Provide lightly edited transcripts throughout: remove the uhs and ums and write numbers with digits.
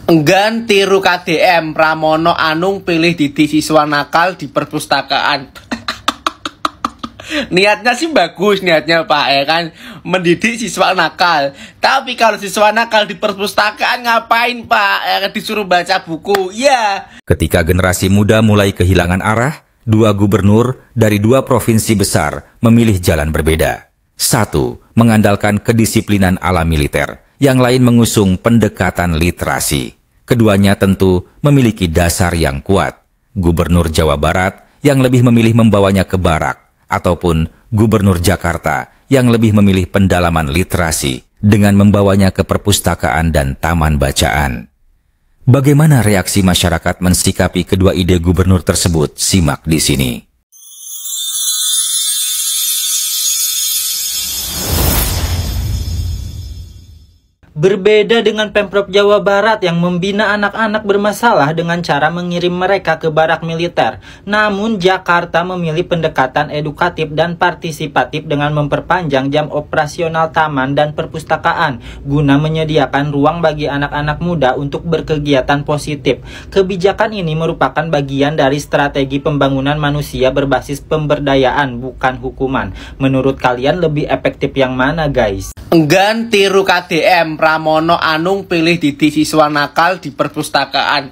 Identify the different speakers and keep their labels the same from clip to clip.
Speaker 1: Enggan tiru KDM, Pramono Anung pilih didik siswa nakal di perpustakaan. Niatnya sih bagus, niatnya Pak, ya kan, mendidik siswa nakal. Tapi kalau siswa nakal di perpustakaan ngapain Pak? Ya kan, disuruh baca buku, ya.
Speaker 2: Ketika generasi muda mulai kehilangan arah, dua gubernur dari dua provinsi besar memilih jalan berbeda. Satu, mengandalkan kedisiplinan ala militer. Yang lain mengusung pendekatan literasi. Keduanya tentu memiliki dasar yang kuat. Gubernur Jawa Barat yang lebih memilih membawanya ke barak, ataupun Gubernur Jakarta yang lebih memilih pendalaman literasi dengan membawanya ke perpustakaan dan taman bacaan. Bagaimana reaksi masyarakat mensikapi kedua ide gubernur tersebut? Simak di sini.
Speaker 3: Berbeda dengan Pemprov Jawa Barat yang membina anak-anak bermasalah dengan cara mengirim mereka ke barak militer. Namun Jakarta memilih pendekatan edukatif dan partisipatif dengan memperpanjang jam operasional taman dan perpustakaan guna menyediakan ruang bagi anak-anak muda untuk berkegiatan positif. Kebijakan ini merupakan bagian dari strategi pembangunan manusia berbasis pemberdayaan, bukan hukuman. Menurut kalian lebih efektif yang mana, guys?
Speaker 1: Enggan tiru KDM, Pramono Anung pilih didik siswa nakal di perpustakaan.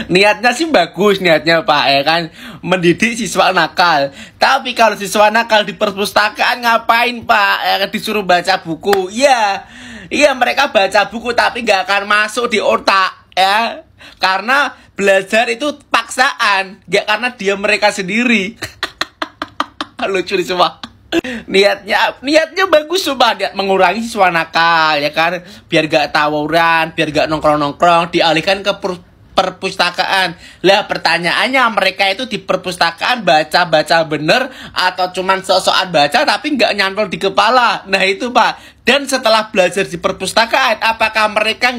Speaker 1: Niatnya sih bagus, niatnya Pak, ya kan, mendidik siswa nakal. Tapi kalau siswa nakal di perpustakaan ngapain Pak? Ya kan, disuruh baca buku, ya. Iya, mereka baca buku tapi gak akan masuk di otak, ya. Karena belajar itu paksaan, gak karena dia mereka sendiri. Lucu nih semua. Niatnya bagus, coba niat mengurangi siswa nakal, ya kan, biar gak tawuran, biar gak nongkrong-nongkrong, dialihkan ke perpustakaan. Lah pertanyaannya, mereka itu di perpustakaan baca bener atau cuman sok-sokan baca tapi nggak nyantol di kepala? Nah itu Pak. Dan setelah belajar di perpustakaan, apakah mereka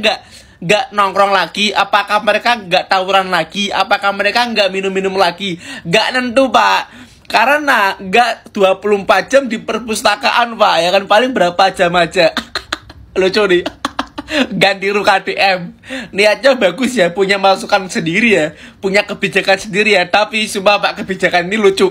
Speaker 1: nggak nongkrong lagi? Apakah mereka nggak tawuran lagi? Apakah mereka nggak minum-minum lagi? Nggak nentu Pak. Karena nggak 24 jam di perpustakaan Pak, ya kan, paling berapa jam aja. Lucu nih. Ganti tiru KDM. Niatnya bagus ya, punya masukan sendiri ya, punya kebijakan sendiri ya. Tapi sumpah Pak, kebijakan ini lucu.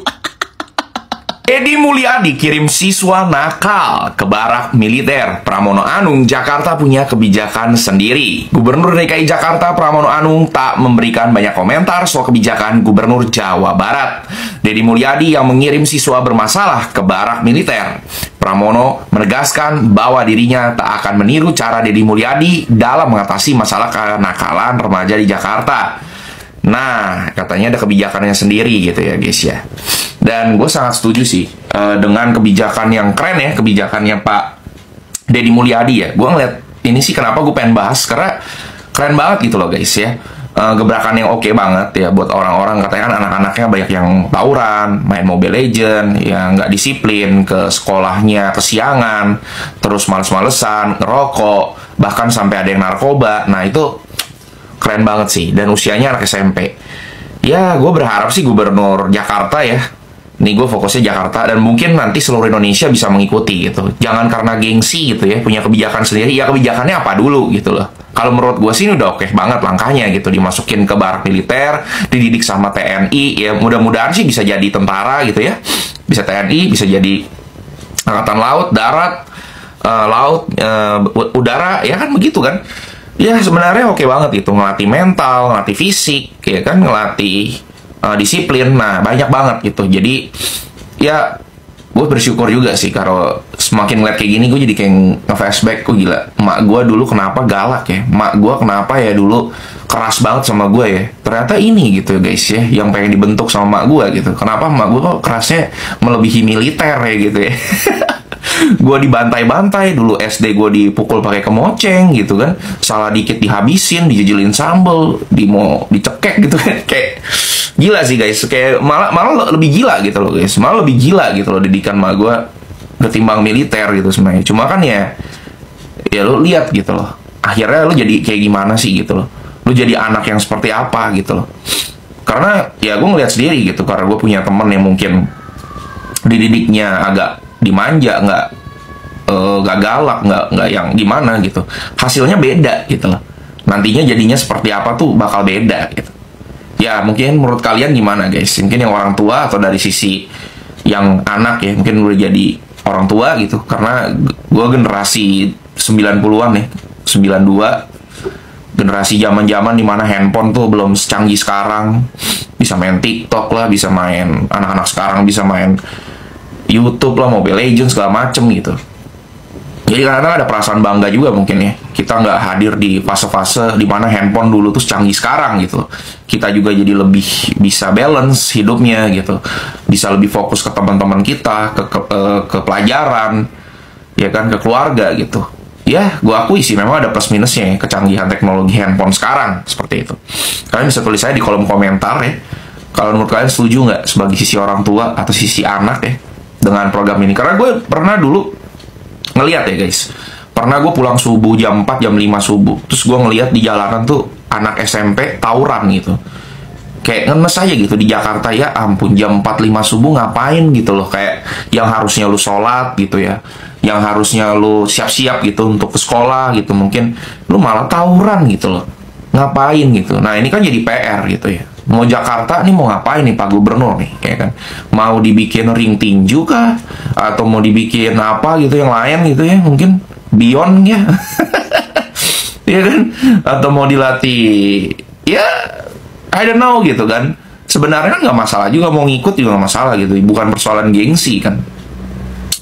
Speaker 4: Deddy Mulyadi kirim siswa nakal ke barak militer. Pramono Anung Jakarta punya kebijakan sendiri. Gubernur DKI Jakarta Pramono Anung tak memberikan banyak komentar soal kebijakan Gubernur Jawa Barat, Deddy Mulyadi, yang mengirim siswa bermasalah ke barak militer. Pramono menegaskan bahwa dirinya tak akan meniru cara Deddy Mulyadi dalam mengatasi masalah kenakalan remaja di Jakarta. Nah, katanya ada kebijakannya sendiri gitu ya guys ya. Dan gue sangat setuju sih dengan kebijakan yang keren ya, kebijakannya Pak Deddy Mulyadi ya. Gue ngeliat ini sih, kenapa gue pengen bahas, karena keren banget gitu loh guys ya. Gebrakan yang oke banget ya buat orang-orang, katanya kan anak-anaknya banyak yang tawuran, main Mobile Legend, yang nggak disiplin, ke sekolahnya kesiangan, terus males-malesan, ngerokok, bahkan sampai ada yang narkoba. Nah itu keren banget sih, dan usianya anak SMP. Ya, gue berharap sih Gubernur Jakarta ya, nih gue fokusnya Jakarta, dan mungkin nanti seluruh Indonesia bisa mengikuti gitu. Jangan karena gengsi gitu ya, punya kebijakan sendiri. Ya kebijakannya apa dulu gitu loh. Kalau menurut gue sih ini udah oke banget langkahnya gitu, dimasukin ke barak militer, dididik sama TNI. Ya mudah-mudahan sih bisa jadi tentara gitu ya, bisa TNI, bisa jadi Angkatan Laut, Darat, Udara, ya kan begitu kan. Ya sebenarnya oke banget itu, ngelatih mental, ngelatih fisik, ya kan, ngelatih disiplin. Nah banyak banget gitu. Jadi ya gue bersyukur juga sih kalau semakin ngeliat kayak gini, gue jadi kayak nge-flashback. Gue gila, emak gue dulu kenapa galak ya, emak gue kenapa ya dulu keras banget sama gue ya. Ternyata ini gitu guys ya, yang pengen dibentuk sama emak gue gitu. Kenapa emak gue kok kerasnya melebihi militer ya gitu ya. Gue dibantai-bantai dulu, SD gue dipukul pakai kemoceng gitu kan, salah dikit dihabisin, dijejelin sambel, mau dicekek gitu kan. Kayak gila sih guys, kayak malah lebih gila gitu loh guys, malah lebih gila gitu loh didikan sama gue ketimbang militer gitu sebenarnya. Cuma kan ya lo lihat gitu loh, akhirnya lo jadi kayak gimana sih gitu loh, lo jadi anak yang seperti apa gitu loh. Karena ya gue ngeliat sendiri gitu, karena gue punya temen yang mungkin dididiknya agak dimanja, nggak gak galak, nggak yang gimana gitu. Hasilnya beda gitu loh. Nantinya jadinya seperti apa tuh bakal beda gitu. Ya mungkin menurut kalian gimana guys? Mungkin yang orang tua atau dari sisi yang anak ya, mungkin udah jadi orang tua gitu. Karena gue generasi 90-an ya, 92, generasi zaman-zaman dimana handphone tuh belum secanggih sekarang. Bisa main TikTok lah, bisa main, anak-anak sekarang bisa main YouTube lah, Mobile Legends segala macem gitu. Jadi kadang-kadang ada perasaan bangga juga mungkin ya. Kita nggak hadir di fase-fase dimana handphone dulu tuh secanggih sekarang gitu. Kita juga jadi lebih bisa balance hidupnya gitu. Bisa lebih fokus ke teman-teman kita, ke pelajaran, ya kan, ke keluarga gitu. Ya, gue akui sih memang ada plus minusnya ya, kecanggihan teknologi handphone sekarang seperti itu. Kalian bisa tulis saya di kolom komentar ya. Kalau menurut kalian setuju nggak sebagai sisi orang tua atau sisi anak ya dengan program ini? Karena gue pernah dulu ngeliat ya guys, pernah gue pulang subuh jam 4, jam 5 subuh, terus gue ngeliat di jalanan tuh anak SMP tawuran gitu. Kayak ngenes aja gitu di Jakarta, ya ampun, jam 4, 5 subuh ngapain gitu loh. Kayak yang harusnya lu sholat gitu ya, yang harusnya lu siap-siap gitu untuk ke sekolah gitu, mungkin lu malah tawuran gitu loh. Ngapain gitu. Nah ini kan jadi PR gitu ya. Mau Jakarta nih mau ngapain nih Pak Gubernur nih, kayak kan, mau dibikin ring tinju kah, atau mau dibikin apa gitu yang lain gitu ya, mungkin beyond ya. Ya kan, atau mau dilatih ya I don't know gitu kan. Sebenarnya kan nggak masalah juga, mau ngikut juga nggak masalah gitu, bukan persoalan gengsi kan.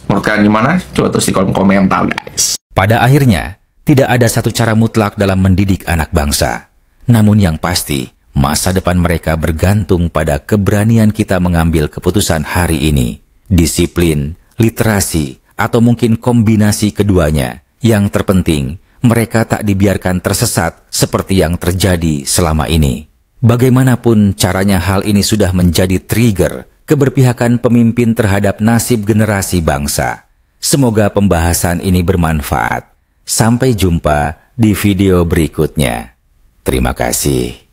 Speaker 4: Menurut kalian gimana? Coba tulis di kolom komentar guys.
Speaker 2: Pada akhirnya, tidak ada satu cara mutlak dalam mendidik anak bangsa. Namun yang pasti, masa depan mereka bergantung pada keberanian kita mengambil keputusan hari ini. Disiplin, literasi, atau mungkin kombinasi keduanya. Yang terpenting, mereka tak dibiarkan tersesat seperti yang terjadi selama ini. Bagaimanapun caranya, hal ini sudah menjadi trigger keberpihakan pemimpin terhadap nasib generasi bangsa. Semoga pembahasan ini bermanfaat. Sampai jumpa di video berikutnya. Terima kasih.